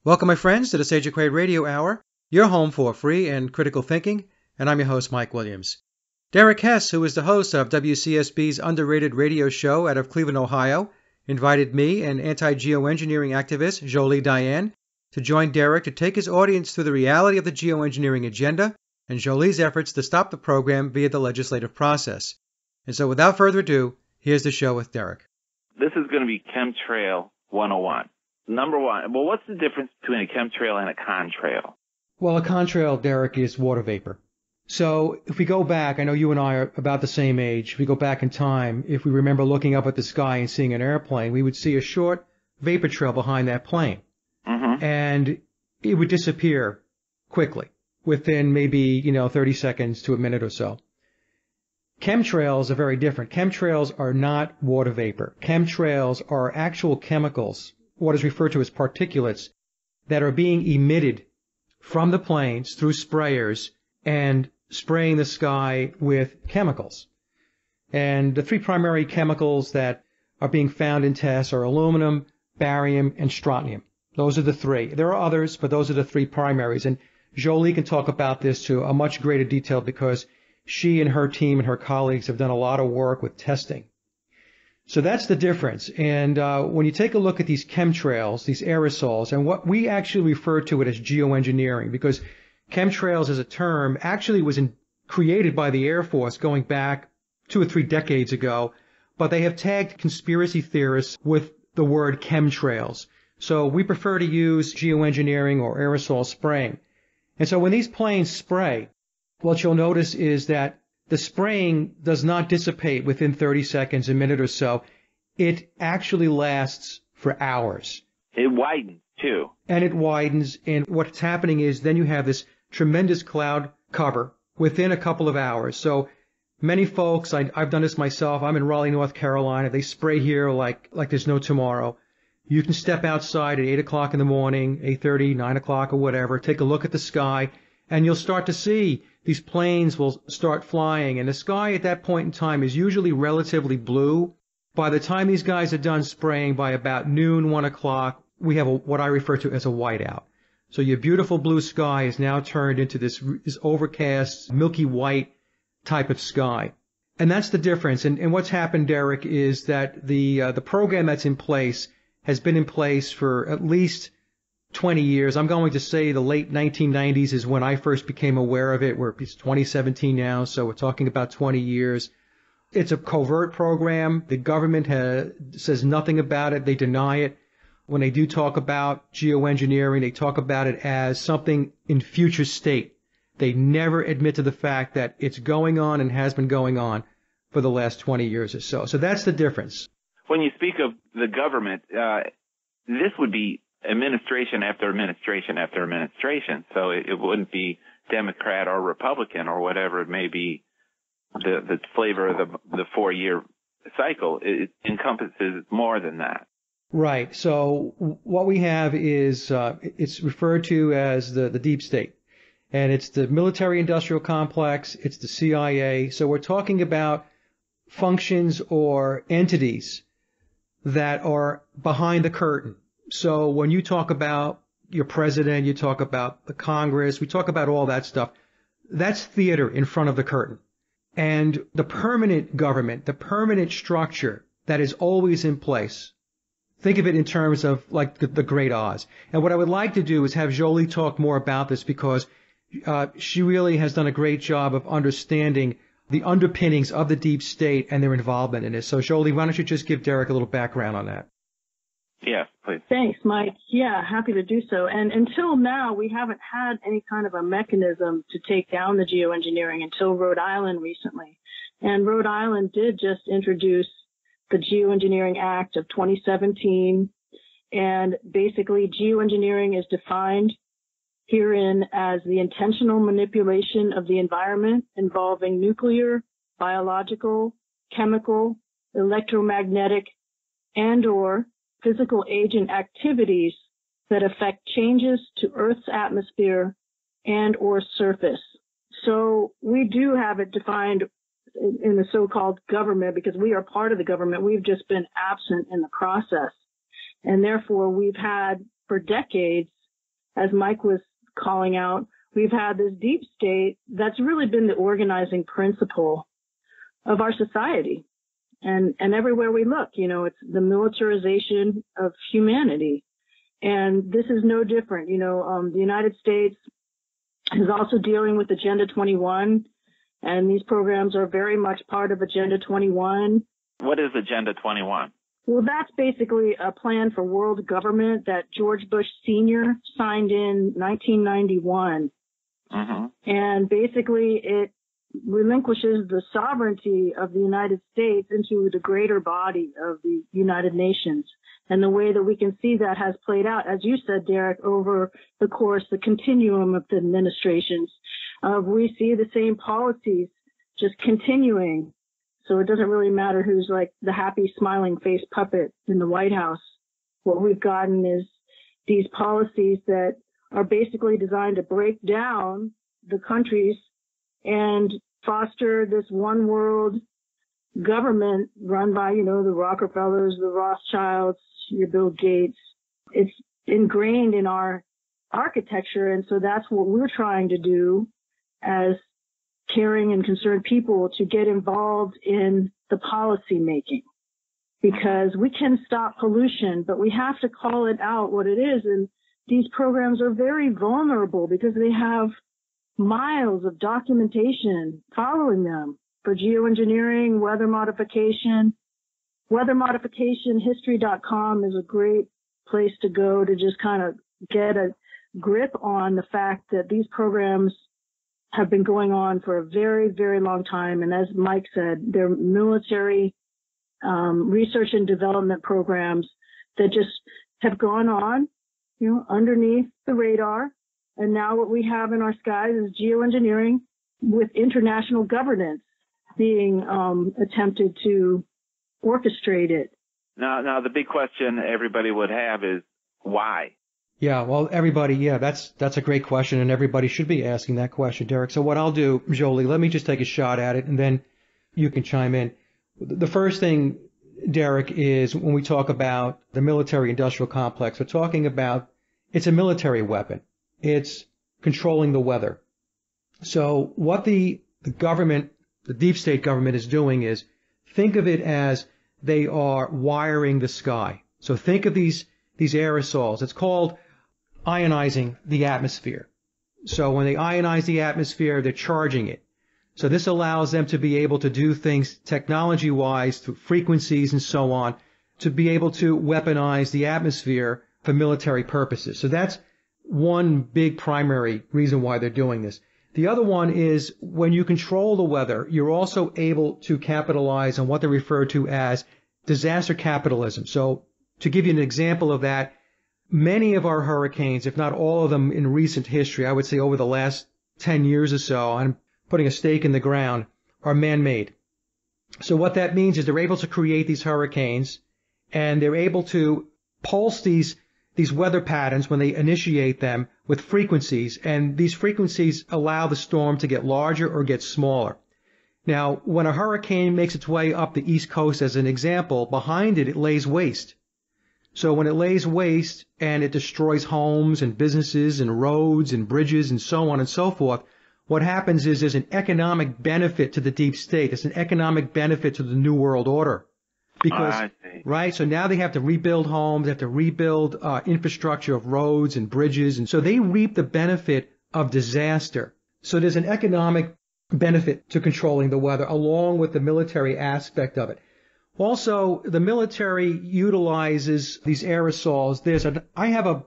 Welcome, my friends, to the Sage of Quay Radio Hour, your home for free and critical thinking, and I'm your host, Mike Williams. Derek Hess, who is the host of WCSBs Underrated Radio Show out of Cleveland, Ohio, invited me and anti-geoengineering activist Jolie Diane to join Derek to take his audience through the reality of the geoengineering agenda and Jolie's efforts to stop the program via the legislative process. And so without further ado, here's the show with Derek. This is going to be Chemtrail 101. Number one, well, what's the difference between a chemtrail and a contrail? Well, a contrail, Derek, is water vapor. So if we go back, I know you and I are about the same age. If we go back in time, if we remember looking up at the sky and seeing an airplane, we would see a short vapor trail behind that plane. Mm-hmm. And it would disappear quickly within maybe, 30 seconds to a minute or so. Chemtrails are very different. Chemtrails are not water vapor. Chemtrails are actual chemicals, what is referred to as particulates, that are being emitted from the planes through sprayers and spraying the sky with chemicals. And the three primary chemicals that are being found in tests are aluminum, barium, and strontium. Those are the three. There are others, but those are the three primaries. And Jolie can talk about this to a much greater detail because she and her team and her colleagues have done a lot of work with testing. So that's the difference. And when you take a look at these chemtrails, these aerosols, and what we actually refer to it as geoengineering, because chemtrails as a term actually was created by the Air Force going back 2 or 3 decades ago, but they have tagged conspiracy theorists with the word chemtrails. So we prefer to use geoengineering or aerosol spraying. And so when these planes spray, what you'll notice is that the spraying does not dissipate within 30 seconds, a minute or so. It actually lasts for hours. It widens, too. And it widens, and what's happening is then you have this tremendous cloud cover within a couple of hours. So many folks, I've done this myself. I'm in Raleigh, North Carolina. They spray here like there's no tomorrow. You can step outside at 8 o'clock in the morning, 8:30, 9 o'clock or whatever, take a look at the sky, and you'll start to see these planes will start flying. And the sky at that point in time is usually relatively blue. By the time these guys are done spraying, by about noon, 1 o'clock, we have what I refer to as a whiteout. So your beautiful blue sky is now turned into this overcast, milky white type of sky. And that's the difference. And what's happened, Derek, is that the program that's in place has been in place for at least 20 years. I'm going to say the late 1990s is when I first became aware of it. It's 2017 now, so we're talking about 20 years. It's a covert program. The government says nothing about it. They deny it. When they do talk about geoengineering, they talk about it as something in future state. They never admit to the fact that it's going on and has been going on for the last 20 years or so. So that's the difference. When you speak of the government, this would be administration after administration after administration. So it wouldn't be Democrat or Republican or whatever it may be, the flavor of the 4-year cycle. It encompasses more than that. Right. So what we have is it's referred to as the deep state. And it's the military-industrial complex. It's the CIA. So we're talking about functions or entities that are behind the curtain. So when you talk about your president, you talk about the Congress, we talk about all that stuff. That's theater in front of the curtain. And the permanent government, the permanent structure that is always in place, think of it in terms of like the Great Oz. And what I would like to do is have Jolie talk more about this because she really has done a great job of understanding the underpinnings of the deep state and their involvement in this. So Jolie, why don't you just give Derek a little background on that? Yeah, please. Thanks, Mike. Yeah, happy to do so. And until now, we haven't had any kind of a mechanism to take down the geoengineering until Rhode Island recently. And Rhode Island did just introduce the Geoengineering Act of 2017. And basically, geoengineering is defined herein as the intentional manipulation of the environment involving nuclear, biological, chemical, electromagnetic, and/or physical agent activities that affect changes to Earth's atmosphere and/or surface. So we do have it defined in the so-called government because we are part of the government. We've just been absent in the process. And therefore, we've had for decades as Mike was calling out, we've had this deep state that's really been the organizing principle of our society. And everywhere we look, it's the militarization of humanity. And this is no different. The United States is also dealing with Agenda 21, and these programs are very much part of Agenda 21. What is Agenda 21? Well, that's basically a plan for world government that George Bush Sr. signed in 1991. Mm-hmm. And basically it relinquishes the sovereignty of the United States into the greater body of the United Nations. And the way that we can see that has played out, as you said, Derek, over the course, the continuum of the administrations, we see the same policies just continuing. So it doesn't really matter who's like the happy smiling face puppet in the White House. What we've gotten is these policies that are basically designed to break down the countries and foster this one world government run by, the Rockefellers, the Rothschilds, your Bill Gates. It's ingrained in our architecture. And so that's what we're trying to do as caring and concerned people, to get involved in the policy making, because we can stop pollution, but we have to call it out what it is. And these programs are very vulnerable because they have miles of documentation following them for geoengineering, weather modification. Weathermodificationhistory.com is a great place to go to just kind of get a grip on the fact that these programs have been going on for a very, very long time. And as Mike said, they're military research and development programs that just have gone on, underneath the radar. And now what we have in our skies is geoengineering with international governance being attempted to orchestrate it. Now the big question everybody would have is why? Yeah, well, everybody, that's a great question, and everybody should be asking that question, Derek. So what I'll do, Jolie, let me just take a shot at it, and then you can chime in. The first thing, Derek, is when we talk about the military-industrial complex, we're talking about it's a military weapon. It's controlling the weather. So what the government, the deep state government, is doing is think of it as they are wiring the sky. So think of these aerosols. It's called ionizing the atmosphere. So when they ionize the atmosphere, they're charging it. So this allows them to be able to do things technology-wise through frequencies and so on, to be able to weaponize the atmosphere for military purposes. So that's one big primary reason why they're doing this. The other one is when you control the weather, you're also able to capitalize on what they refer to as disaster capitalism. So to give you an example of that, many of our hurricanes, if not all of them in recent history, I would say over the last 10 years or so, I'm putting a stake in the ground, are man-made. So what that means is they're able to create these hurricanes, and they're able to pulse these weather patterns when they initiate them with frequencies, and these frequencies allow the storm to get larger or get smaller. Now, when a hurricane makes its way up the East Coast, as an example, behind it lays waste. So when it lays waste and it destroys homes and businesses and roads and bridges and so on and so forth, what happens is there's an economic benefit to the deep state. There's an economic benefit to the New World Order. Because, right, so now they have to rebuild homes, they have to rebuild infrastructure of roads and bridges, and so they reap the benefit of disaster. So there's an economic benefit to controlling the weather, along with the military aspect of it. Also, the military utilizes these aerosols. I have a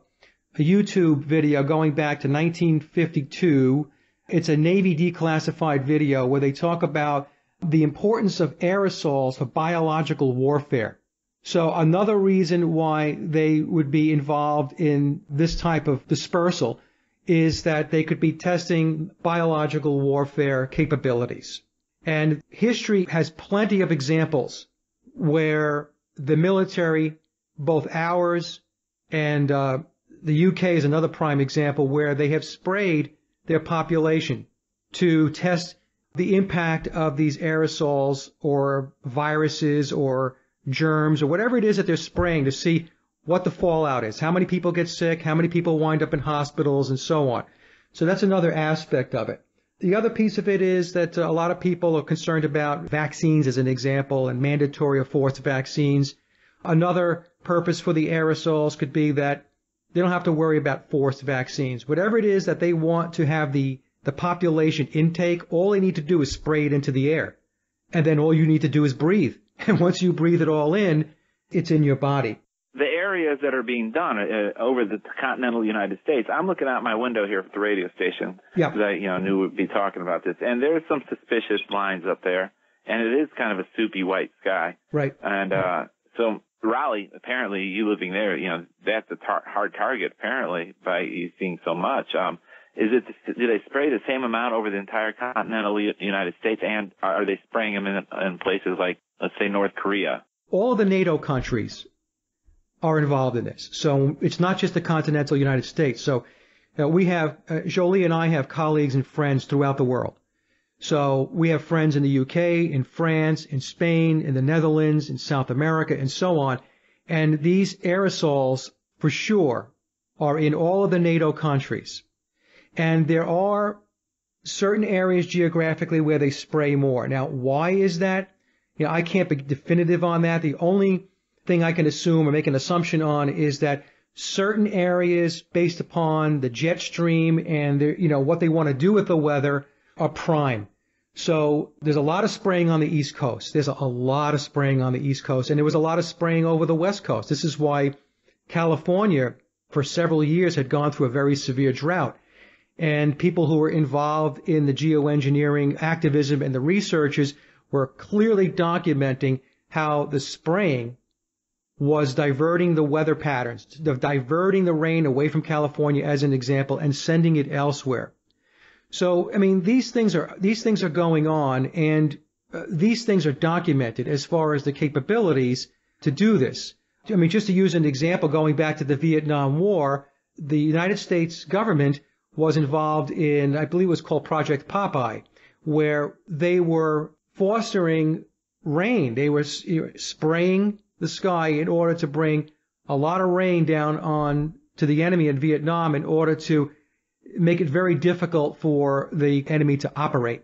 YouTube video going back to 1952. It's a Navy declassified video where they talk about the importance of aerosols for biological warfare. So another reason why they would be involved in this type of dispersal is that they could be testing biological warfare capabilities. And history has plenty of examples where the military, both ours and the UK is another prime example, where they have sprayed their population to test the impact of these aerosols or viruses or germs or whatever it is that they're spraying to see what the fallout is, how many people get sick, how many people wind up in hospitals, and so on. So that's another aspect of it. The other piece of it is that a lot of people are concerned about vaccines, as an example, and mandatory or forced vaccines. Another purpose for the aerosols could be that they don't have to worry about forced vaccines. Whatever it is that they want to have the population intake, all they need to do is spray it into the air. And then all you need to do is breathe. And once you breathe it all in, it's in your body. The areas that are being done over the continental United States, I'm looking out my window here at the radio station that knew we'd be talking about this, and there's some suspicious lines up there, and it is kind of a soupy white sky. Right. And so Raleigh, apparently, you living there, that's a hard target, apparently, by you seeing so much. Do they spray the same amount over the entire continental United States, and are they spraying them in places like, let's say, North Korea? All the NATO countries are involved in this. So it's not just the continental United States. So we have, Jolie and I have colleagues and friends throughout the world. So we have friends in the UK, in France, in Spain, in the Netherlands, in South America, and so on. And these aerosols, for sure, are in all of the NATO countries. And there are certain areas geographically where they spray more. Now, why is that? I can't be definitive on that. The only thing I can assume or make an assumption on is that certain areas, based upon the jet stream and what they want to do with the weather, are prime. So there's a lot of spraying on the East Coast. There's a lot of spraying on the East Coast, and there was a lot of spraying over the West Coast. This is why California, for several years, had gone through a very severe drought. And people who were involved in the geoengineering activism and the researchers were clearly documenting how the spraying was diverting the weather patterns, diverting the rain away from California, as an example, and sending it elsewhere. So, I mean, these things are going on, and these things are documented as far as the capabilities to do this. I mean, just to use an example, going back to the Vietnam War, the United States government was involved in, I believe it was called Project Popeye, where they were fostering rain. They were spraying the sky in order to bring a lot of rain down on to the enemy in Vietnam in order to make it very difficult for the enemy to operate.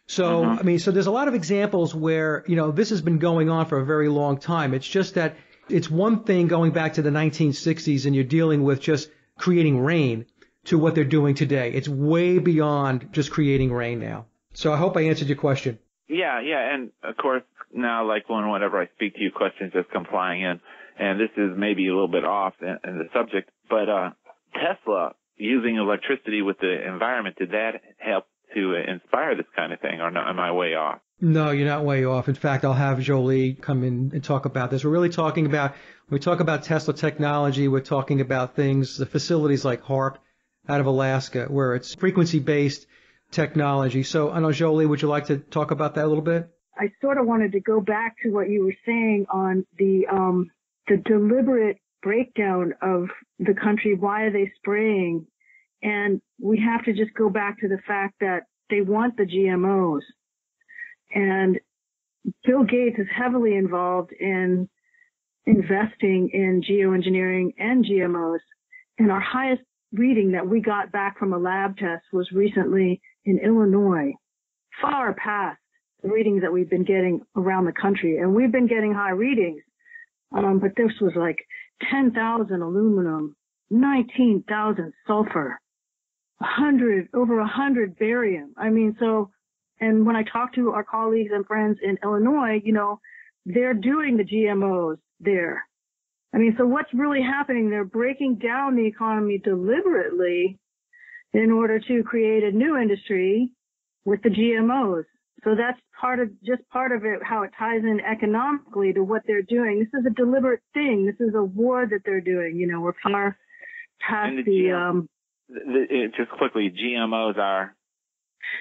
So, I mean, so there's a lot of examples where, this has been going on for a very long time. It's just that it's one thing going back to the 1960s and you're dealing with just creating rain to what they're doing today. It's way beyond just creating rain now. So I hope I answered your question. Yeah. And of course, now, like whenever I speak to you, questions just come flying in. And this is maybe a little bit off in the subject, but Tesla using electricity with the environment, did that help to inspire this kind of thing, or no, am I way off? No, you're not way off. In fact, I'll have Jolie come in and talk about this. We're really talking about, when we talk about Tesla technology, we're talking about things, the facilities like HARP out of Alaska, where it's frequency-based technology. So, I know, Jolie, would you like to talk about that a little bit? I sort of wanted to go back to what you were saying on the deliberate breakdown of the country. Why are they spraying? And we have to just go back to the fact that they want the GMOs. And Bill Gates is heavily involved in investing in geoengineering and GMOs. And our highest reading that we got back from a lab test was recently in Illinois, far past the readings that we've been getting around the country. And we've been getting high readings. But this was like 10,000 aluminum, 19,000 sulfur, over 100 barium. I mean, so, and when I talk to our colleagues and friends in Illinois, they're doing the GMOs there. I mean, so what's really happening? They're breaking down the economy deliberately in order to create a new industry with the GMOs. So that's part of it, how it ties in economically to what they're doing. This is a deliberate thing. This is a war that they're doing. We're far past just quickly, GMOs are?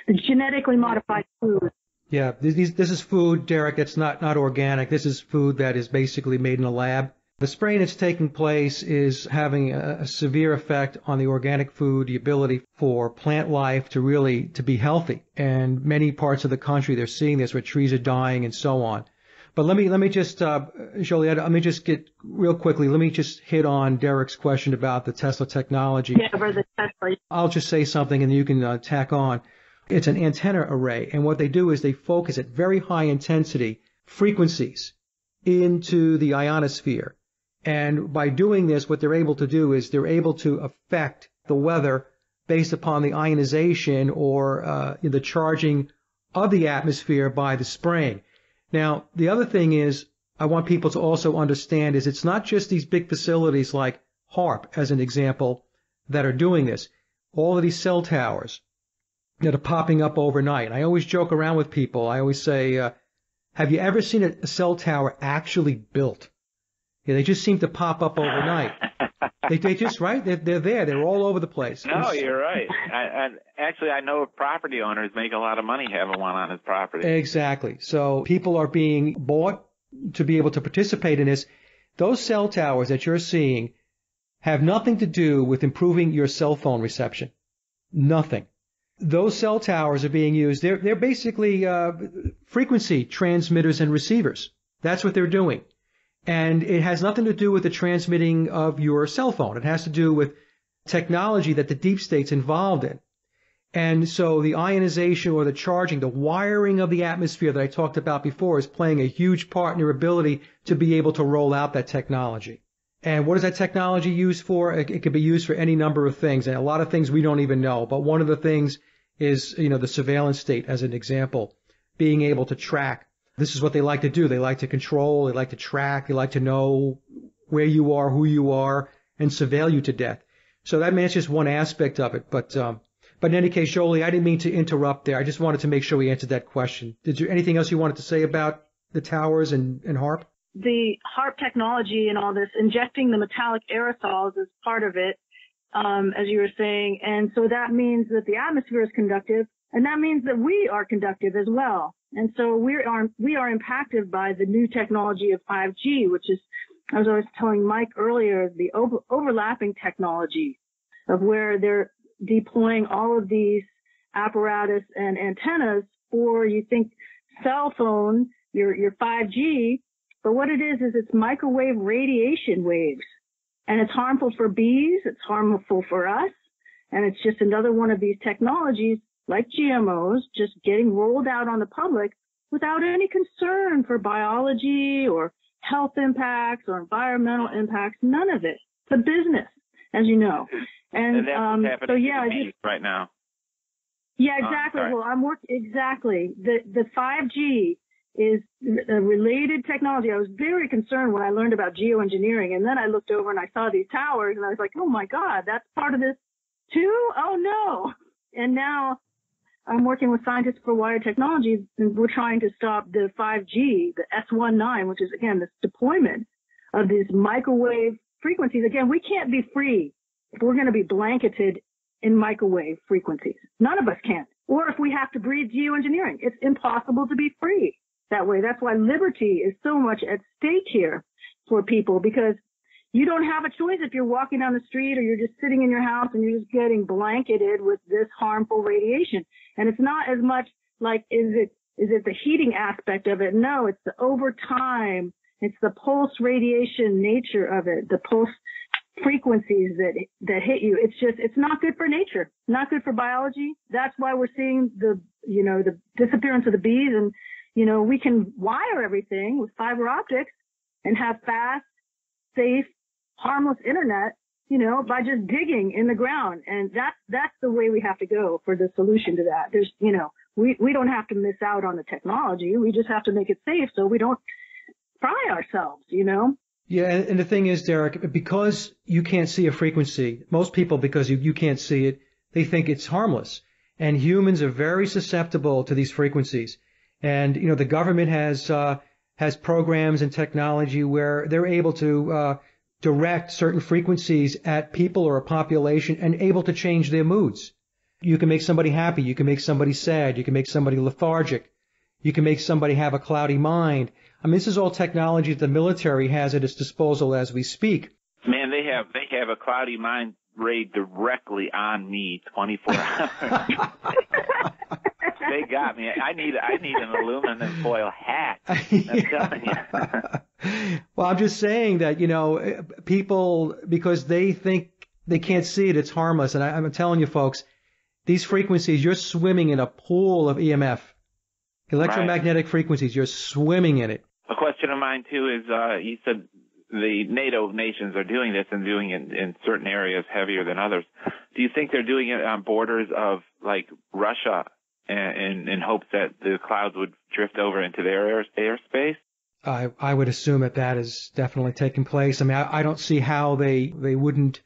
The genetically modified food. Yeah, this is food, Derek, that's not organic. This is food that is basically made in a lab. The spraying that's taking place is having a severe effect on the organic food, the ability for plant life to be healthy. And many parts of the country, they're seeing this where trees are dying and so on. But let me just, Jolie, let me just get real quickly. Let me just hit on Derek's question about the Tesla technology. Yeah, for the Tesla. I'll just say something and you can tack on. It's an antenna array, and what they do is they focus at very high intensity frequencies into the ionosphere. And by doing this, what they're able to do is they're able to affect the weather based upon the ionization or the charging of the atmosphere by the spraying. Now, the other thing is I want people to also understand is it's not just these big facilities like HARP, as an example, that are doing this. All of these cell towers that are popping up overnight. And I always joke around with people. I always say, have you ever seen a cell tower actually built? Yeah, they just seem to pop up overnight. They just, right? They're there. They're all over the place. No, you're right. Actually, I know property owners make a lot of money having one on his property. Exactly. So people are being bought to be able to participate in this. Those cell towers that you're seeing have nothing to do with improving your cell phone reception. Nothing. Those cell towers are being used. They're basically frequency transmitters and receivers. That's what they're doing. And it has nothing to do with the transmitting of your cell phone. It has to do with technology that the deep state's involved in. And so the ionization or the charging, the wiring of the atmosphere that I talked about before is playing a huge part in your ability to be able to roll out that technology. And what is that technology used for? It could be used for any number of things, and a lot of things we don't even know. But one of the things is, the surveillance state, as an example, being able to track. This is what they like to do. They like to control. They like to track. They like to know where you are, who you are, and surveil you to death. So that's just one aspect of it. But in any case, Jolie, I didn't mean to interrupt there. I just wanted to make sure we answered that question. Did you anything else you wanted to say about the towers and HARP? The HARP technology and all this, injecting the metallic aerosols is part of it, as you were saying. And so that means that the atmosphere is conductive, and that means that we are conductive as well. And so we are impacted by the new technology of 5G, which is, as I was telling Mike earlier, the overlapping technology of where they're deploying all of these apparatus and antennas for, you think, cell phone, your 5G, but what it is it's microwave radiation waves. And it's harmful for bees, it's harmful for us, and it's just another one of these technologies like GMOs, just getting rolled out on the public without any concern for biology or health impacts or environmental impacts, none of it. It's a business, as you know. And that's what's happening right now. Yeah, exactly. Exactly. The 5G is a related technology. I was very concerned when I learned about geoengineering, and then I looked over and I saw these towers, and I was like, oh my God, that's part of this too? Oh no. And now I'm working with scientists for wired technologies, and we're trying to stop the 5G, the S19, which is, again, this deployment of these microwave frequencies. Again, we can't be free if we're going to be blanketed in microwave frequencies. None of us can. Or if we have to breathe geoengineering, it's impossible to be free that way. That's why liberty is so much at stake here for people, because you don't have a choice if you're walking down the street or you're just sitting in your house and you're just getting blanketed with this harmful radiation. And it's not as much like, is it the heating aspect of it? No, it's the overtime. It's the pulse radiation nature of it, the pulse frequencies that hit you. It's not good for nature, not good for biology. That's why we're seeing the disappearance of the bees. And, we can wire everything with fiber optics and have fast, safe, harmless internet, by just digging in the ground. And that's the way we have to go for the solution to that. There's, we don't have to miss out on the technology. We just have to make it safe so we don't fry ourselves, Yeah, and the thing is, Derek, because you can't see a frequency, most people, because you can't see it, they think it's harmless. And humans are very susceptible to these frequencies. And, the government has programs and technology where they're able to direct certain frequencies at people or a population and able to change their moods. You can make somebody happy. You can make somebody sad. You can make somebody lethargic. You can make somebody have a cloudy mind. I mean, this is all technology that the military has at its disposal as we speak. Man, they have a cloudy mind ray directly on me 24 hours. They got me. I need an aluminum foil hat. I'm telling you. Well, I'm just saying that, people, because they think they can't see it, it's harmless. And I'm telling you, folks, these frequencies, you're swimming in a pool of EMF. Electromagnetic frequencies, you're swimming in it. A question of mine, too, is you said the NATO nations are doing this and doing it in certain areas heavier than others. Do you think they're doing it on borders of, like, Russia in hopes that the clouds would drift over into their airspace? I would assume that is definitely taking place. I mean, I don't see how they wouldn't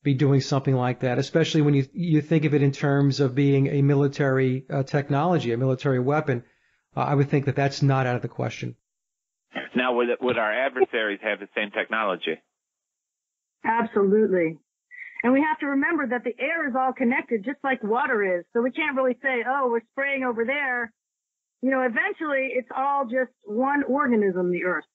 be doing something like that, especially when you think of it in terms of being a military technology, a military weapon. I would think that that's not out of the question. Now, would our adversaries have the same technology? Absolutely. And we have to remember that the air is all connected, just like water is. So we can't really say, oh, we're spraying over there. Eventually it's all just one organism, the earth,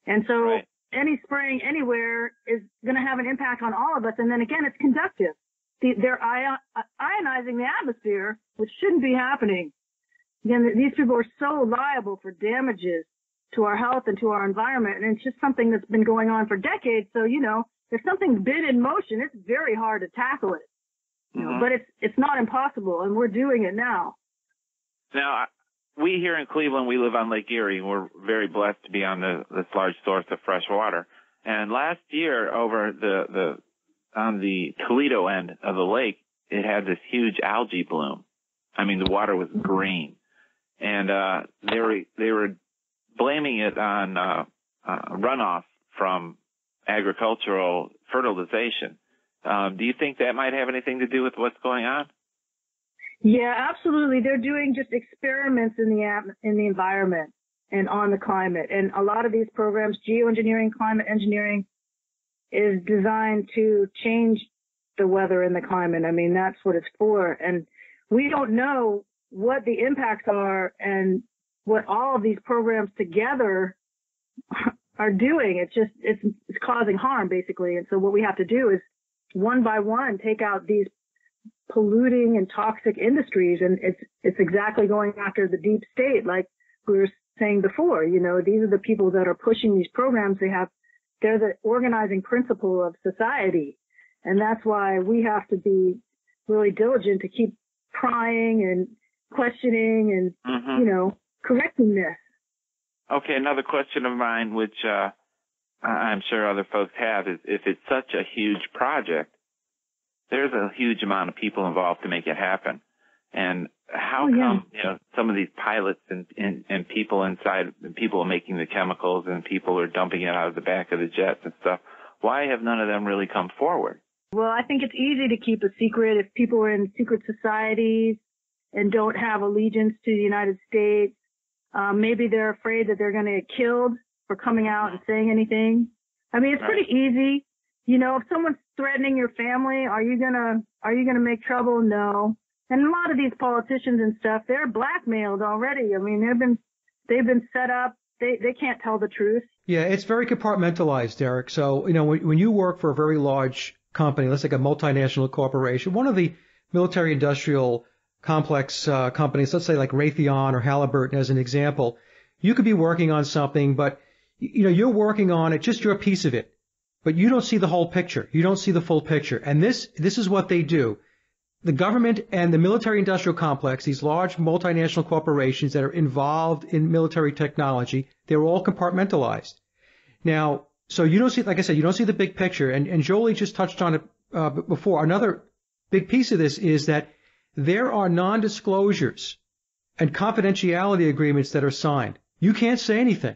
And so any spraying anywhere is going to have an impact on all of us. And then again, it's conductive. They're ionizing the atmosphere, which shouldn't be happening. Again, these people are so liable for damages to our health and to our environment. And it's just something that's been going on for decades. So, if something's been in motion, it's very hard to tackle it. But it's not impossible, and we're doing it now. Now, we here in Cleveland, we live on Lake Erie. We're very blessed to be on this large source of fresh water. And last year, over on the Toledo end of the lake, it had this huge algae bloom. I mean, the water was green, and they were blaming it on runoff from agricultural fertilization. Do you think that might have anything to do with what's going on? Yeah, absolutely. They're doing just experiments in the environment and on the climate. And a lot of these programs, geoengineering, climate engineering, is designed to change the weather and the climate. I mean, that's what it's for. And we don't know what the impacts are and what all of these programs together are doing. It's causing harm, basically. And so what we have to do is one by one take out these polluting and toxic industries, and it's exactly going after the deep state, like we were saying before. These are the people that are pushing these programs. They're the organizing principle of society, and that's why we have to be really diligent to keep prying and questioning and correcting this. Okay, another question of mine, which I'm sure other folks have, is if it's such a huge project, there's a huge amount of people involved to make it happen. And how come, some of these pilots and people inside, and people are making the chemicals and people are dumping it out of the back of the jets and stuff, why have none of them really come forward? Well, I think it's easy to keep a secret if people are in secret societies and don't have allegiance to the United States. Maybe they're afraid that they're going to get killed for coming out and saying anything. I mean, it's pretty easy. If someone's threatening your family, are you gonna make trouble? No. And a lot of these politicians and stuff, they're blackmailed already. I mean, they've been set up. They can't tell the truth. Yeah, it's very compartmentalized, Derek. So, when you work for a very large company, let's like a multinational corporation, one of the military industrial complex companies, let's say like Raytheon or Halliburton as an example, you could be working on something, but you're working on it, just your piece of it. But you don't see the whole picture. You don't see the full picture. And this is what they do. The government and the military industrial complex, these large multinational corporations that are involved in military technology, they're all compartmentalized. Now, so you don't see, like I said, you don't see the big picture. And Jolie just touched on it before. Another big piece of this is that there are non-disclosures and confidentiality agreements that are signed. You can't say anything.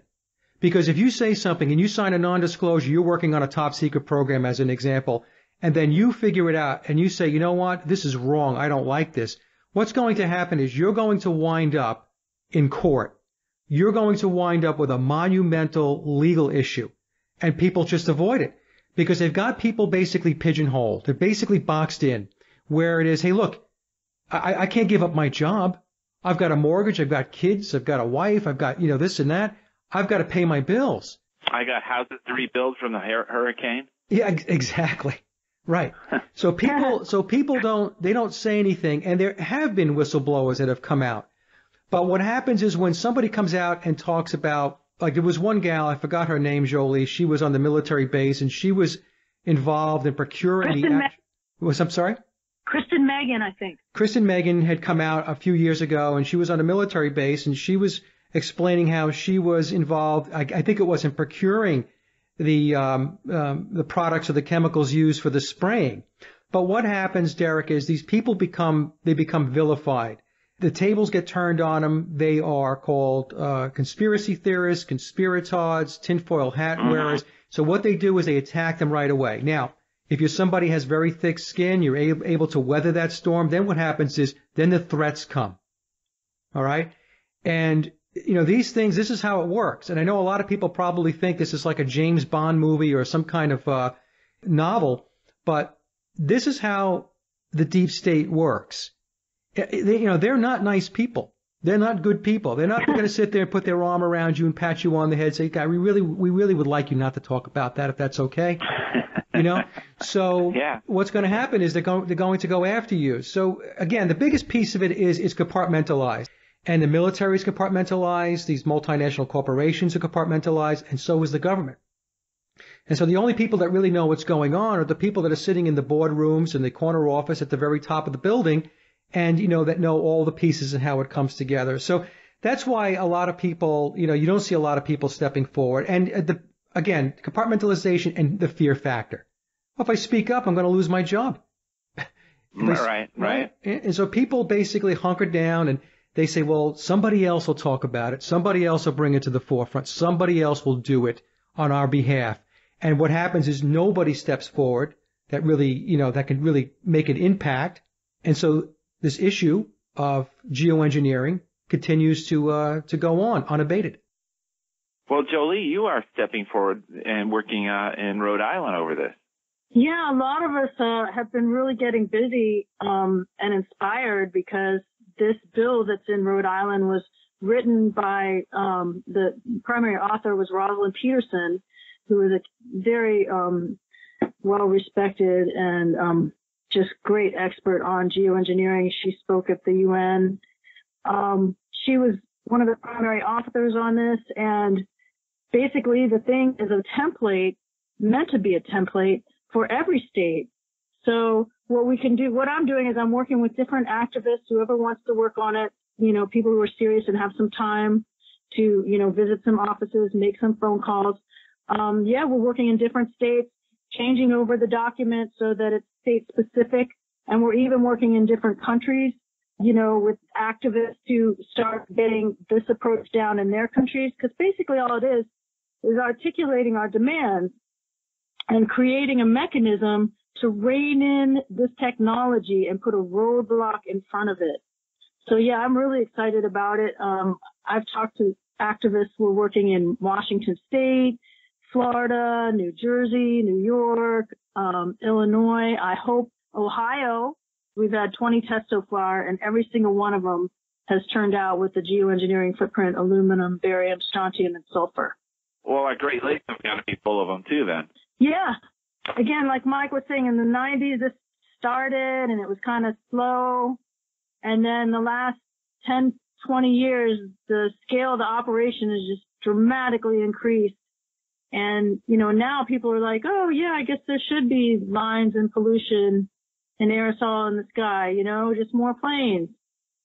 Because if you say something and you sign a non-disclosure, you're working on a top secret program as an example, and then you figure it out and you say, you know what, this is wrong, I don't like this. What's going to happen is you're going to wind up in court. You're going to wind up with a monumental legal issue, and people just avoid it because they've got people basically pigeonholed. They're basically boxed in where it is, hey, look, I can't give up my job. I've got a mortgage, I've got kids, I've got a wife, I've got, this and that. I've got to pay my bills. I got houses to rebuild from the hurricane. Yeah, exactly. Right. So people don't say anything, and there have been whistleblowers that have come out. But what happens is when somebody comes out and talks about, like there was one gal, I forgot her name, Jolie, she was on the military base and she was involved in procuring I'm sorry? Kristen Megan, I think. Kristen Megan had come out a few years ago, and she was on a military base, and she was explaining how she was involved. I think it was in procuring the products or the chemicals used for the spraying. But what happens, Derek, is these people become vilified. The tables get turned on them. They are called conspiracy theorists, conspiratards, tinfoil hat wearers. So what they do is they attack them right away. Now, if you're somebody who has very thick skin, you're able to weather that storm, then what happens is then the threats come. All right? And, these things, this is how it works. And I know a lot of people probably think this is like a James Bond movie or some kind of novel, but this is how the deep state works. They're not nice people. They're not good people. They're not going to sit there and put their arm around you and pat you on the head and say, "Guy, we really would like you not to talk about that if that's okay." So what's going to happen is they're going to go after you. So again, the biggest piece of it is it's compartmentalized. And the military is compartmentalized. These multinational corporations are compartmentalized, and so is the government. And so the only people that really know what's going on are the people that are sitting in the boardrooms in the corner office at the very top of the building and, that know all the pieces and how it comes together. So that's why a lot of people, you don't see a lot of people stepping forward. And again, compartmentalization and the fear factor. Well, if I speak up, I'm going to lose my job. Right. And so people basically hunker down and they say, well, somebody else will talk about it. Somebody else will bring it to the forefront. Somebody else will do it on our behalf. And what happens is nobody steps forward that really, that can really make an impact. And so this issue of geoengineering continues to go on unabated. Well, Jolie, you are stepping forward and working in Rhode Island over this. Yeah, a lot of us have been really getting busy and inspired because this bill that's in Rhode Island was written by the primary author was Rosalind Peterson, who is a very well-respected and just great expert on geoengineering. She spoke at the UN. She was one of the primary authors on this, and basically the thing is a template, meant to be a template for every state. So what we can do, what I'm doing is I'm working with different activists, whoever wants to work on it, people who are serious and have some time to, visit some offices, make some phone calls. We're working in different states, changing over the document so that it's state specific. And we're even working in different countries, with activists to start getting this approach down in their countries. Because basically all it is articulating our demands and creating a mechanism to rein in this technology and put a roadblock in front of it. So yeah, I'm really excited about it. I've talked to activists who are working in Washington State, Florida, New Jersey, New York, Illinois. I hope Ohio. We've had 20 tests so far, and every single one of them has turned out with the geoengineering footprint: aluminum, barium, strontium, and sulfur. Well, our Great Lakes have got to be full of them too, then. Yeah. Again, like Mike was saying, in the 90s, this started and it was kind of slow. And then the last 10, 20 years, the scale of the operation has just dramatically increased. And, now people are like, oh, yeah, I guess there should be lines and pollution and aerosol in the sky, just more planes.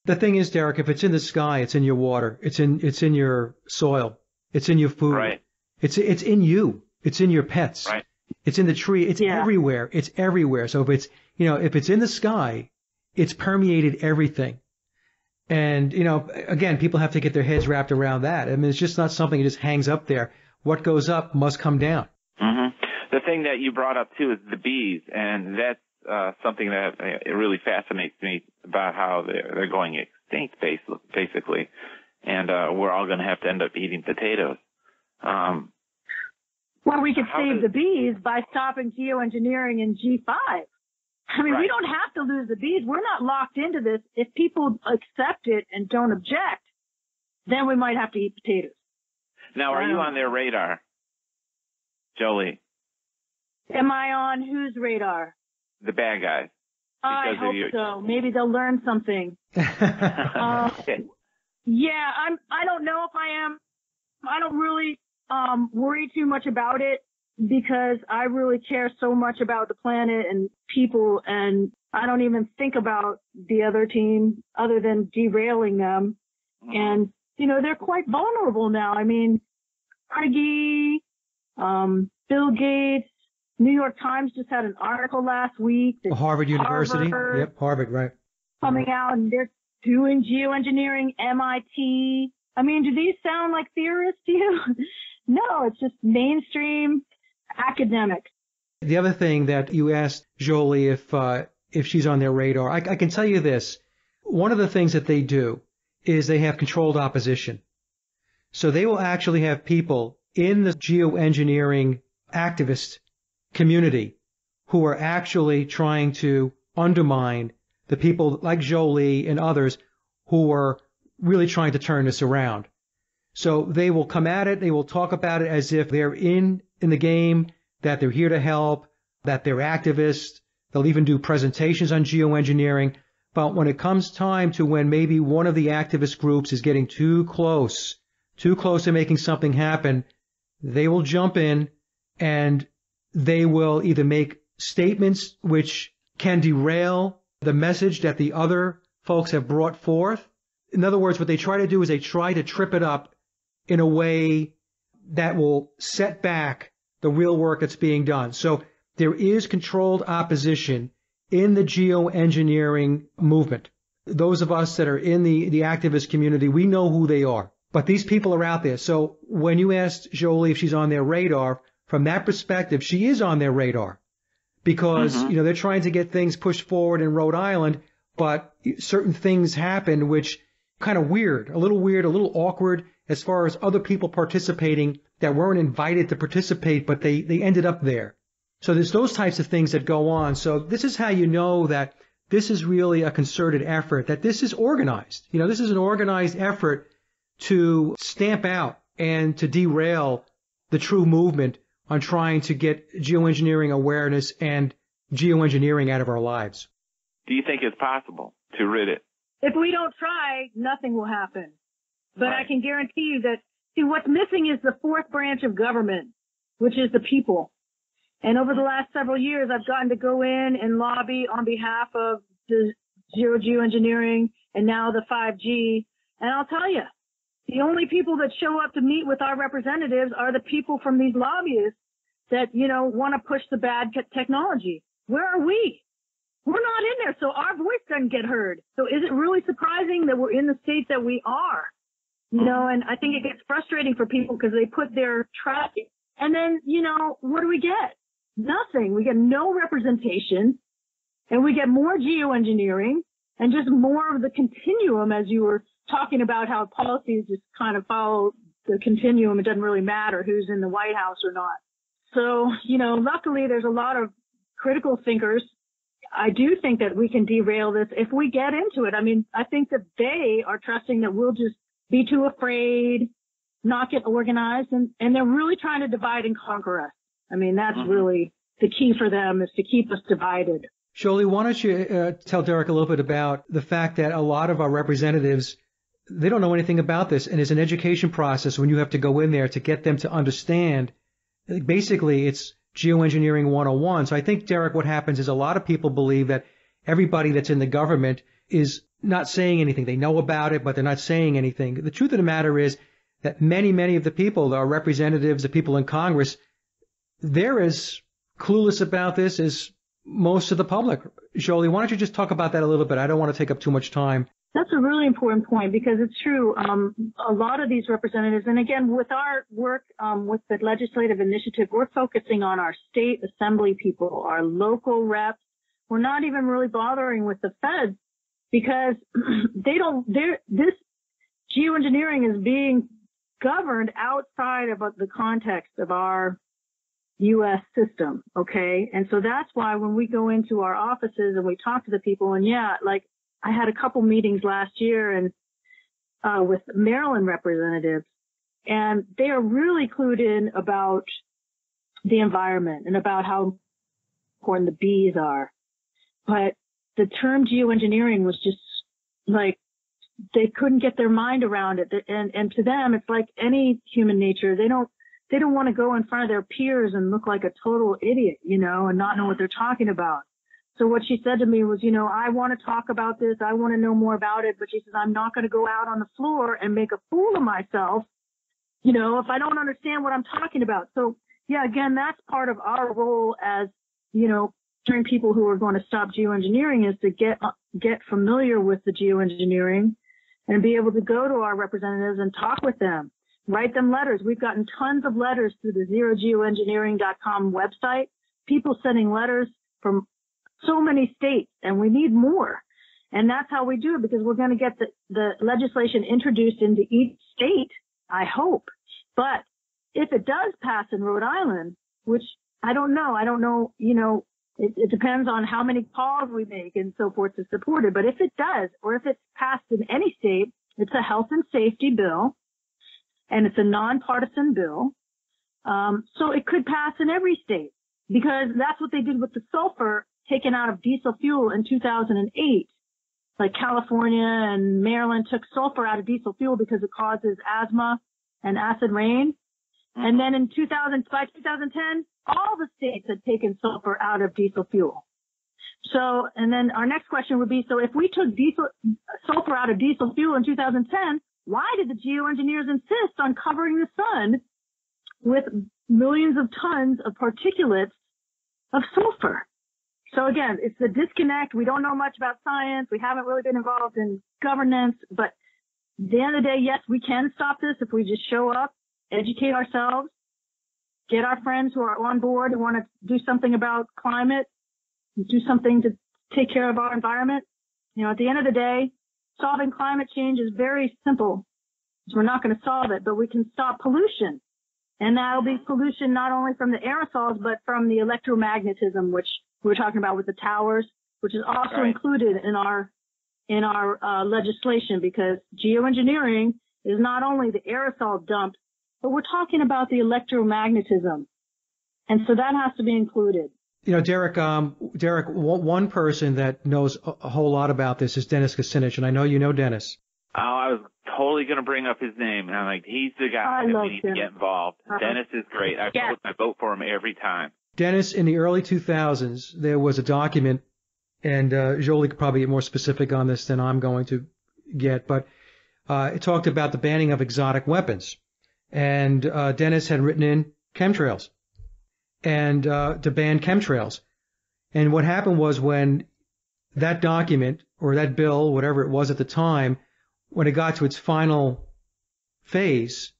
The thing is, Derek, if it's in the sky, it's in your water. It's in your soil. It's in your food. Right. It's in you. It's in your pets. Right. It's in the tree. It's everywhere. It's everywhere. So if it's in the sky, it's permeated everything. And, again, people have to get their heads wrapped around that. I mean, it's just not something that just hangs up there. What goes up must come down. Mm-hmm. The thing that you brought up, too, is the bees. And that's something that it really fascinates me about how they're going extinct, basically. And we're all going to have to end up eating potatoes. Well, we could save the bees by stopping geoengineering in G5. I mean, we don't have to lose the bees. We're not locked into this. If people accept it and don't object, then we might have to eat potatoes. Now, are you on their radar, Jolie? Am I on whose radar? the bad guys. I hope so. Maybe they'll learn something. Yeah, I don't know if I am. I don't really worry too much about it because I really care so much about the planet and people, and I don't even think about the other team other than derailing them. And, you know, they're quite vulnerable now. I mean, Carnegie, Bill Gates, New York Times just had an article last week. Harvard University. Yep, Harvard, right. Coming out, and they're doing geoengineering, MIT. I mean, do these sound like theorists to you? No, it's just mainstream academics. The other thing that you asked Jolie if she's on their radar, I can tell you this. One of the things that they do is they have controlled opposition. So they will actually have people in the geoengineering activist community who are actually trying to undermine the people like Jolie and others who are really trying to turn this around. So they will come at it, they will talk about it as if they're in the game, that they're here to help, that they're activists. They'll even do presentations on geoengineering. But when it comes time to when maybe one of the activist groups is getting too close to making something happen, they will jump in and they will either make statements which can derail the message that the other folks have brought forth. In other words, what they try to do is they try to trip it up in a way that will set back the real work that's being done. So there is controlled opposition in the geoengineering movement. Those of us that are in the activist community, we know who they are. But these people are out there. So when you asked Jolie if she's on their radar, from that perspective, she is on their radar. Because, you know, they're trying to get things pushed forward in Rhode Island, but certain things happen which kind of weird, a little awkward as far as other people participating that weren't invited to participate, but they ended up there. So there's those types of things that go on. So this is how you know that this is really a concerted effort, that this is organized. You know, this is an organized effort to stamp out and to derail the true movement on trying to get geoengineering awareness and geoengineering out of our lives. Do you think it's possible to rid it? If we don't try, nothing will happen. But right. I can guarantee you that, see, what's missing is the fourth branch of government, which is the people. And over the last several years, I've gotten to go in and lobby on behalf of the geoengineering and now the 5G. And I'll tell you, the only people that show up to meet with our representatives are the people from these lobbyists that, you know, want to push the bad technology. Where are we? We're not in there, so our voice doesn't get heard. So is it really surprising that we're in the state that we are? You know, and I think it gets frustrating for people because they put their trust in. And then, you know, what do we get? Nothing. We get no representation, and we get more geoengineering and just more of the continuum, as you were talking about how policies just kind of follow the continuum. It doesn't really matter who's in the White House or not. So, you know, luckily there's a lot of critical thinkers. I do think that we can derail this if we get into it. I mean, I think that they are trusting that we'll just be too afraid, not get organized, and they're really trying to divide and conquer us. I mean, that's really the key for them, is to keep us divided. Jolie, why don't you tell Derek a little bit about the fact that a lot of our representatives, they don't know anything about this, and it's an education process when you have to go in there to get them to understand. Basically, it's geoengineering 101. So I think, Derek, what happens is a lot of people believe that everybody that's in the government is not saying anything. They know about it, but they're not saying anything. The truth of the matter is that many of the people, our representatives, the people in Congress, they're as clueless about this as most of the public. Jolie, why don't you just talk about that a little bit? I don't want to take up too much time. That's a really important point because it's true. A lot of these representatives, and again, with our work with the legislative initiative, we're focusing on our state assembly people, our local reps. We're not even really bothering with the feds because this geoengineering is being governed outside of the context of our U.S. system, okay? And so that's why when we go into our offices and we talk to the people, and yeah, like I had a couple meetings last year and with Maryland representatives, and they are really clued in about the environment and about how important the bees are but the term geoengineering was just like, they couldn't get their mind around it. And to them, it's like any human nature. They don't want to go in front of their peers and look like a total idiot, and not know what they're talking about. So what she said to me was, I want to talk about this. I want to know more about it. But she says, I'm not going to go out on the floor and make a fool of myself, if I don't understand what I'm talking about. So, yeah, again, that's part of our role as, during people who are going to stop geoengineering is to get familiar with the geoengineering and be able to go to our representatives and talk with them, write them letters. We've gotten tons of letters through the zerogeoengineering.com website, people sending letters from so many states, and we need more. And that's how we do it, because we're going to get the legislation introduced into each state, I hope. But if it does pass in Rhode Island, which I don't know, it depends on how many calls we make and so forth to support it. But if it does, or if it's passed in any state, it's a health and safety bill, and it's a nonpartisan bill. So it could pass in every state, because that's what they did with the sulfur taken out of diesel fuel in 2008. Like California and Maryland took sulfur out of diesel fuel because it causes asthma and acid rain. And then in 2010, all the states had taken sulfur out of diesel fuel. So, and then our next question would be, so if we took sulfur out of diesel fuel in 2010, why did the geoengineers insist on covering the sun with millions of tons of particulates of sulfur? So again, it's the disconnect. We don't know much about science. We haven't really been involved in governance, but at the end of the day, yes, we can stop this if we just show up, educate ourselves, get our friends who are on board, who want to do something about climate, do something to take care of our environment. At the end of the day, solving climate change is very simple. We're not going to solve it, but we can stop pollution. And that'll be pollution not only from the aerosols, but from the electromagnetism, which we're talking about with the towers, which is also included in our legislation, because geoengineering is not only the aerosol dump, but we're talking about the electromagnetism. And so that has to be included. Derek, one person that knows a whole lot about this is Dennis Kucinich, and I know you know Dennis. Oh, I was totally going to bring up his name, and I'm like, he's the guy that we need to get involved. Dennis is great. I vote for him every time. Dennis, in the early 2000s, there was a document, and Jolie could probably get more specific on this than I'm going to get, but it talked about the banning of exotic weapons. And Dennis had written in chemtrails, and to ban chemtrails. And what happened was, when that document, or that bill, whatever it was at the time, when it got to its final phase,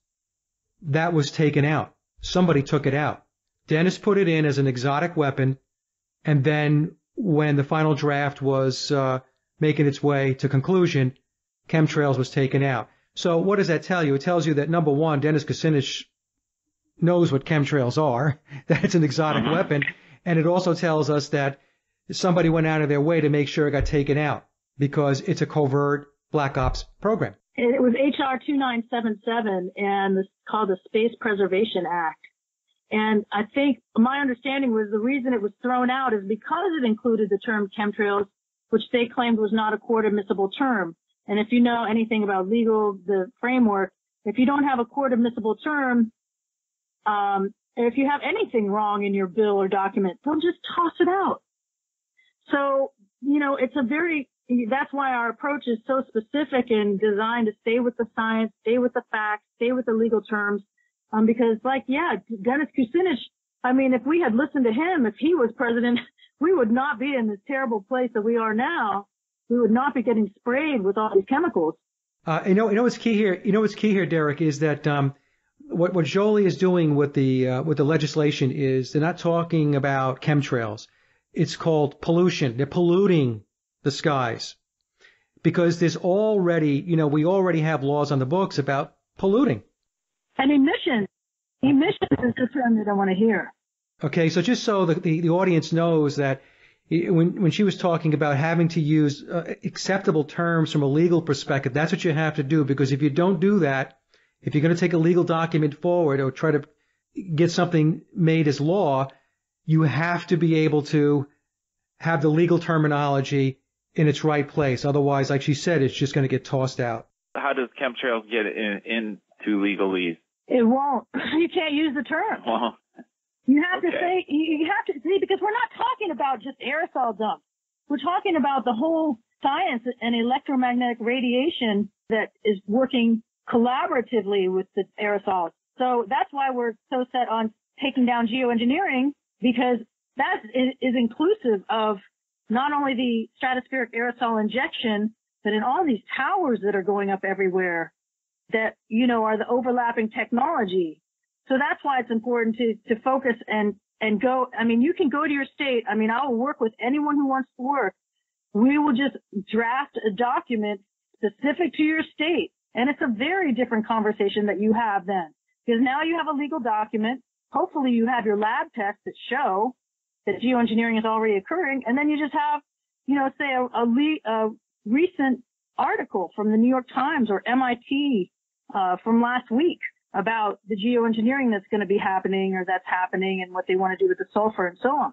that was taken out. Somebody took it out. Dennis put it in as an exotic weapon, and then when the final draft was making its way to conclusion, chemtrails was taken out. So what does that tell you? It tells you that, number one, Dennis Kucinich knows what chemtrails are, that it's an exotic weapon, and it also tells us that somebody went out of their way to make sure it got taken out, because it's a covert black ops program. It was HR 2977, and it's called the Space Preservation Act. And I think my understanding was the reason it was thrown out is because it included the term chemtrails, which they claimed was not a court admissible term. And if you know anything about the framework, if you don't have a court admissible term, if you have anything wrong in your bill or document, they'll just toss it out. So, that's why our approach is so specific and designed to stay with the science, stay with the facts, stay with the legal terms. Because Dennis Kucinich, if we had listened to him, if he was president, we would not be in this terrible place that we are now. We would not be getting sprayed with all these chemicals. What's key here, Derek, is that what Jolie is doing with the legislation is they're not talking about chemtrails. It's called pollution. They're polluting the skies, because there's already, we already have laws on the books about polluting. And emissions. Emissions is the term that I want to hear. Okay, so just so the audience knows that when she was talking about having to use acceptable terms from a legal perspective, that's what you have to do, because if you don't do that, if you're going to take a legal document forward or try to get something made as law, you have to be able to have the legal terminology in its right place. Otherwise, like she said, it's just going to get tossed out. How does chemtrails get into legalese? It won't. You can't use the term. Well, you have to say, you have to see, because we're not talking about just aerosol dumps. We're talking about the whole science and electromagnetic radiation that is working collaboratively with the aerosols. So that's why we're so set on taking down geoengineering, because that is inclusive of not only the stratospheric aerosol injection, but in all these towers that are going up everywhere that, you know, are the overlapping technology. So that's why it's important to focus and go. I mean, you can go to your state. I mean, I will work with anyone who wants to work. We will just draft a document specific to your state. And it's a very different conversation that you have then, because now you have a legal document. Hopefully you have your lab tests that show that geoengineering is already occurring. And then you just have, you know, say a recent article from the New York Times or MIT from last week about the geoengineering that's going to be happening or that's happening and what they want to do with the sulfur and so on.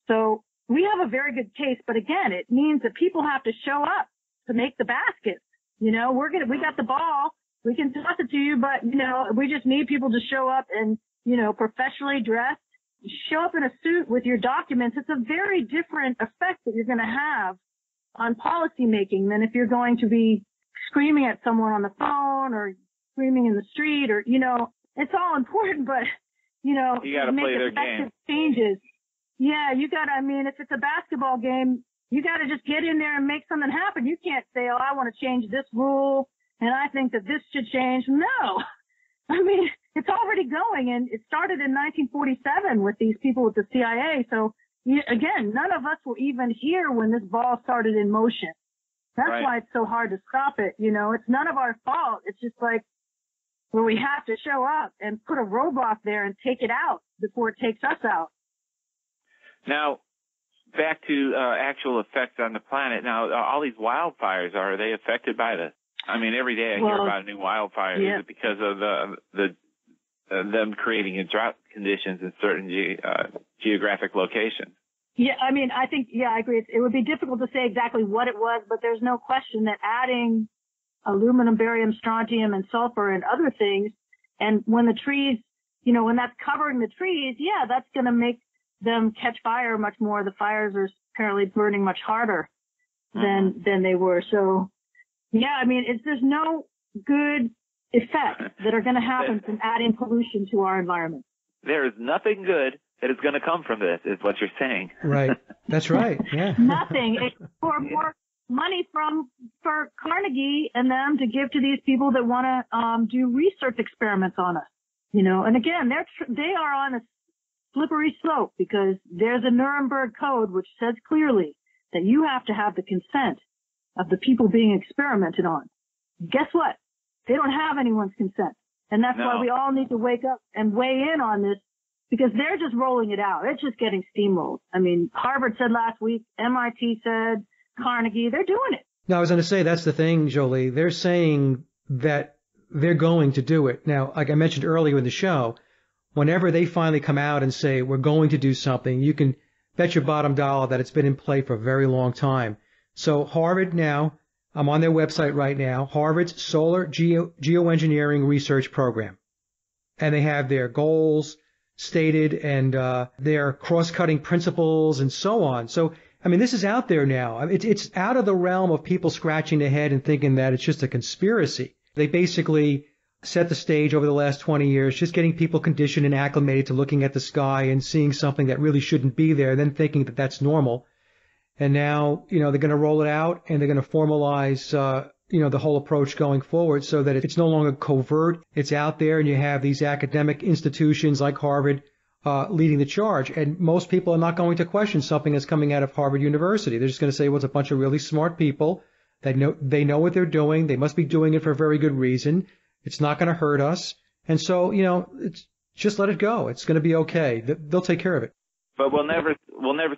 So we have a very good case, but again, it means that people have to show up to make the baskets. You know, we got the ball, we can toss it to you, but, you know, we just need people to show up and, you know, professionally dressed, show up in a suit with your documents. It's a very different effect that you're going to have on policy making than if you're going to be screaming at someone on the phone or screaming in the street, or, you know, it's all important, but, you know, you got to play their game. Changes. Yeah, you got to, I mean, if it's a basketball game, you got to just get in there and make something happen. You can't say, oh, I want to change this rule and I think that this should change. No. I mean, it's already going, and it started in 1947 with these people with the CIA. So, again, none of us were even here when this ball started in motion. That's right. Why it's so hard to stop it. You know, it's none of our fault. It's just like where we have to show up and put a roadblock there and take it out before it takes us out. Now, back to actual effects on the planet. Now, all these wildfires, are they affected by the? I mean, every day I hear about a new wildfire. Yeah. Is it because of them creating drought conditions in certain geographic locations? Yeah, I mean, I think, I agree. It would be difficult to say exactly what it was, but there's no question that adding aluminum, barium, strontium, and sulfur and other things, and when the trees, you know, when that's covering the trees, that's going to make them catch fire much more. The fires are apparently burning much harder than they were. So, I mean, there's no good effects that are going to happen from adding pollution to our environment. There is nothing good that is going to come from this, is what you're saying. Right. That's right. Yeah. Nothing. It's for more money for Carnegie and them to give to these people that want to do research experiments on us. You know, and again, they are on a slippery slope, because there's a Nuremberg Code which says clearly that you have to have the consent of the people being experimented on. Guess what? They don't have anyone's consent. And that's why we all need to wake up and weigh in on this, because they're just rolling it out. It's just getting steamrolled. I mean, Harvard said last week, MIT said, Carnegie, they're doing it. No, I was going to say, that's the thing, Jolie. They're saying that they're going to do it. Now, like I mentioned earlier in the show, whenever they finally come out and say, we're going to do something, you can bet your bottom dollar that it's been in play for a very long time. So Harvard now, I'm on their website right now, Harvard's Solar Geoengineering Research Program. And they have their goals stated and their cross-cutting principles and so on. So, I mean, this is out there now. It's out of the realm of people scratching their head and thinking that it's just a conspiracy. They basically set the stage over the last 20 years, just getting people conditioned and acclimated to looking at the sky and seeing something that really shouldn't be there, then thinking that that's normal. And now, you know, they're going to roll it out and they're going to formalize, the whole approach going forward so that it's no longer covert. It's out there, and you have these academic institutions like Harvard leading the charge. And most people are not going to question something that's coming out of Harvard University. They're just going to say, well, it's a bunch of really smart people. They know what they're doing. They must be doing it for a very good reason. It's not going to hurt us. And so, you know, it's just let it go. It's going to be okay. They'll take care of it. But we'll never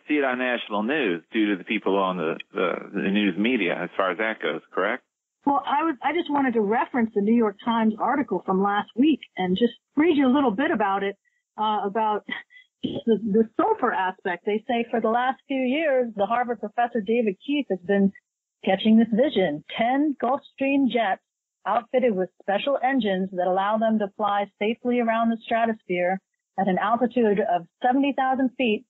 see it on national news due to the people on the news media as far as that goes, correct? Well, I just wanted to reference the New York Times article from last week and just read you a little bit about it, about the sulfur aspect. They say for the last few years, the Harvard professor David Keith has been catching this vision. 10 Gulfstream jets outfitted with special engines that allow them to fly safely around the stratosphere at an altitude of 70,000 feet,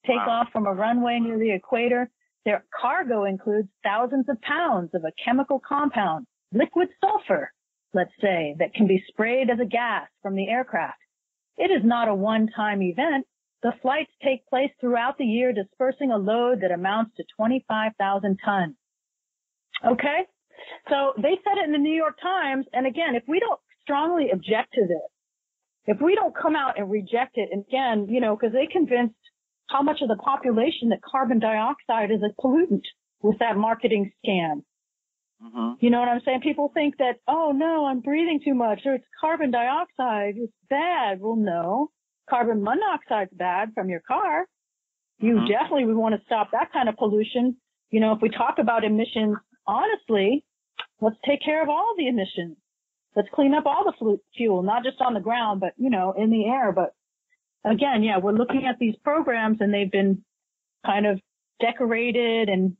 take off from a runway near the equator. Their cargo includes thousands of pounds of a chemical compound, liquid sulfur, let's say, that can be sprayed as a gas from the aircraft. It is not a one-time event. The flights take place throughout the year, dispersing a load that amounts to 25,000 tons. Okay? So they said it in the New York Times, and again, if we don't strongly object to this, if we don't come out and reject it, and again, because they convinced how much of the population that carbon dioxide is a pollutant with that marketing scam. Mm-hmm. You know what I'm saying? People think that, oh, no, I'm breathing too much, or it's carbon dioxide, it's bad. Well, no, carbon monoxide's bad from your car. You definitely would want to stop that kind of pollution. If we talk about emissions honestly, let's take care of all the emissions. Let's clean up all the fuel, not just on the ground, but, in the air. But again, yeah, we're looking at these programs and they've been kind of decorated and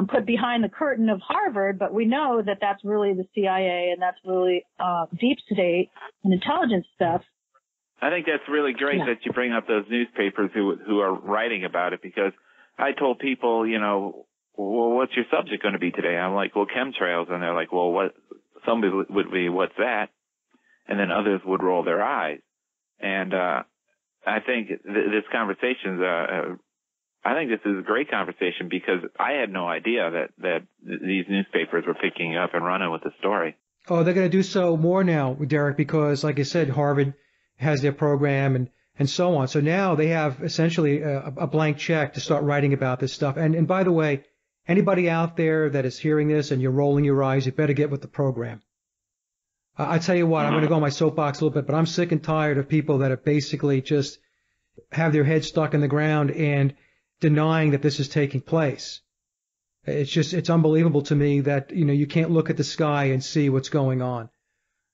put behind the curtain of Harvard, but we know that that's really the CIA and that's really deep state and intelligence stuff. I think that's really great that you bring up those newspapers who are writing about it, because I told people, well, what's your subject going to be today? I'm like, well, chemtrails. And they're like, well, what? Somebody would be, what's that? And then others would roll their eyes. And I think this conversation I think this is a great conversation, because I had no idea that these newspapers were picking up and running with the story. Oh, they're going to do so more now, Derek, because, like I said, Harvard has their program and so on. So now they have essentially a blank check to start writing about this stuff. And by the way, anybody out there that is hearing this and you're rolling your eyes, you better get with the program. I tell you what, I'm going to go on my soapbox a little bit, but I'm sick and tired of people that are basically just have their heads stuck in the ground and denying that this is taking place. It's unbelievable to me that, you can't look at the sky and see what's going on.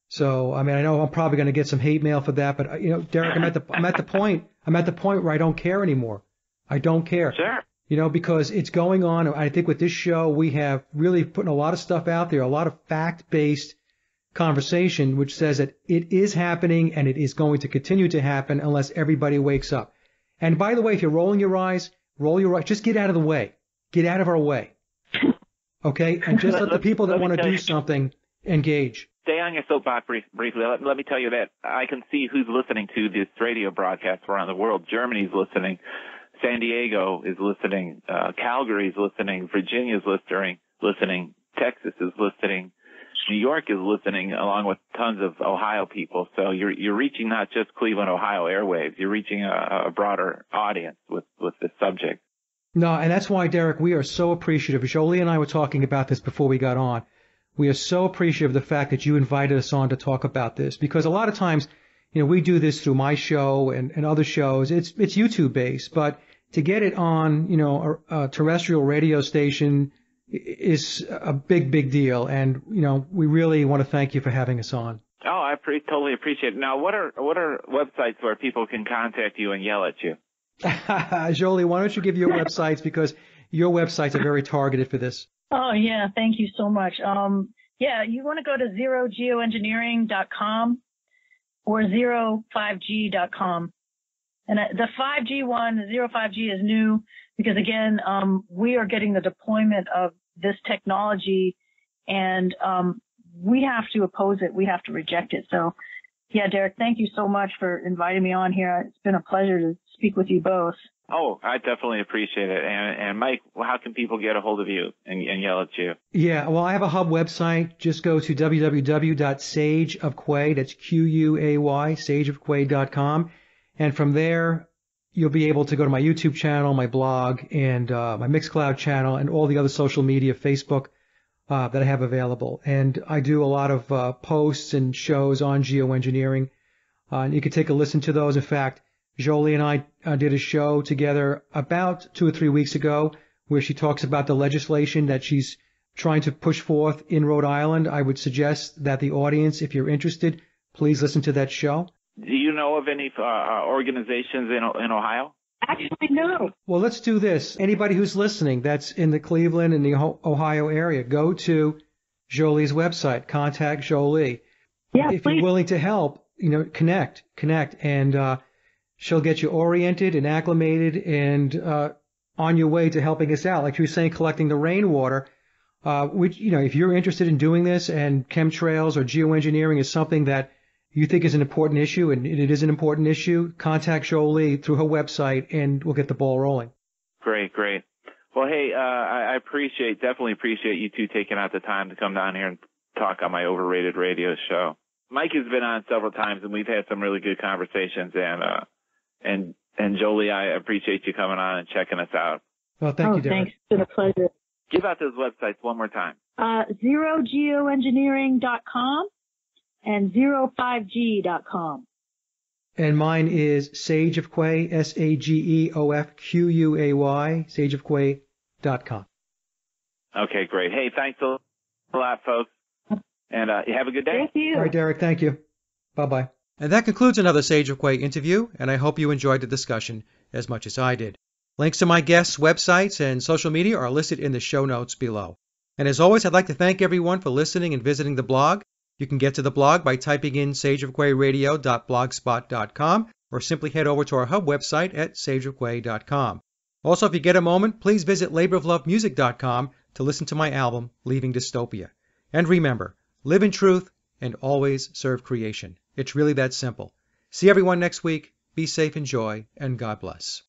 So, I mean, I know I'm probably going to get some hate mail for that, but, Derek, I'm at the point where I don't care anymore. I don't care. Sure. Because it's going on. I think with this show, we have really put a lot of stuff out there, a lot of fact-based conversation, which says that it is happening and it is going to continue to happen unless everybody wakes up. And by the way, if you're rolling your eyes, just get out of the way. Get out of our way. Okay? And just let the people that want to do something engage. Stay on your soapbox briefly. Let me tell you that I can see who's listening to this radio broadcast around the world. Germany's listening. San Diego is listening. Calgary's listening. Virginia's listening. Texas is listening. New York is listening, along with tons of Ohio people. So you're reaching not just Cleveland, Ohio airwaves. You're reaching a broader audience with this subject. No, and that's why, Derek, we are so appreciative. Jolie and I were talking about this before we got on. We are so appreciative of the fact that you invited us on to talk about this, because a lot of times, we do this through my show and other shows. It's YouTube based, but to get it on, a terrestrial radio station is a big deal. And, we really want to thank you for having us on. Oh, I totally appreciate it. Now, what are websites where people can contact you and yell at you? Jolie, why don't you give your websites, because your websites are very targeted for this. Oh, yeah. Thank you so much. You want to go to zerogeoengineering.com or 05G.com. And the 5G one, the 05G is new because, again, we are getting the deployment of this technology, and we have to oppose it. We have to reject it. So, yeah, Derek, thank you so much for inviting me on here. It's been a pleasure to speak with you both. Oh, I definitely appreciate it. And Mike, how can people get a hold of you and yell at you? Yeah, well, I have a hub website. Just go to www.sageofquay, that's Quay, sageofquay.com. And from there, you'll be able to go to my YouTube channel, my blog, and my Mixcloud channel, and all the other social media, Facebook, that I have available. And I do a lot of posts and shows on geoengineering. And you can take a listen to those. In fact, Jolie and I did a show together about 2 or 3 weeks ago where she talks about the legislation that she's trying to push forth in Rhode Island. I would suggest that the audience, if you're interested, please listen to that show. Do you know of any organizations in Ohio? Actually, no. Well, let's do this. Anybody who's listening that's in the Cleveland and the Ohio area, go to Jolie's website, contact Jolie. Yeah, if please. you're willing to help, connect, and she'll get you oriented and acclimated and on your way to helping us out. Like you were saying, collecting the rainwater, which, if you're interested in doing this and chemtrails or geoengineering is something that you think is an important issue, and it is an important issue, contact Jolie through her website, and we'll get the ball rolling. Great. Well, hey, I definitely appreciate you two taking out the time to come down here and talk on my Overrated Radio Show. Mike has been on several times, and we've had some really good conversations. And Jolie, I appreciate you coming on and checking us out. Well, thank you, Derek. Thanks. It's been a pleasure. Give out those websites one more time. ZeroGeoengineering.com and 05G.com. And mine is Sage of Quay, SAGEOFQUAY, sageofquay.com. Okay, great. Hey, thanks a lot, folks. And have a good day. Thank you. All right, Derek, thank you. Bye-bye. And that concludes another Sage of Quay interview, and I hope you enjoyed the discussion as much as I did. Links to my guests' websites and social media are listed in the show notes below. And as always, I'd like to thank everyone for listening and visiting the blog. You can get to the blog by typing in sageofquayradio.blogspot.com or simply head over to our hub website at sageofquay.com. Also, if you get a moment, please visit laboroflovemusic.com to listen to my album, Leaving Dystopia. And remember, live in truth and always serve creation. It's really that simple. See everyone next week. Be safe, enjoy, and God bless.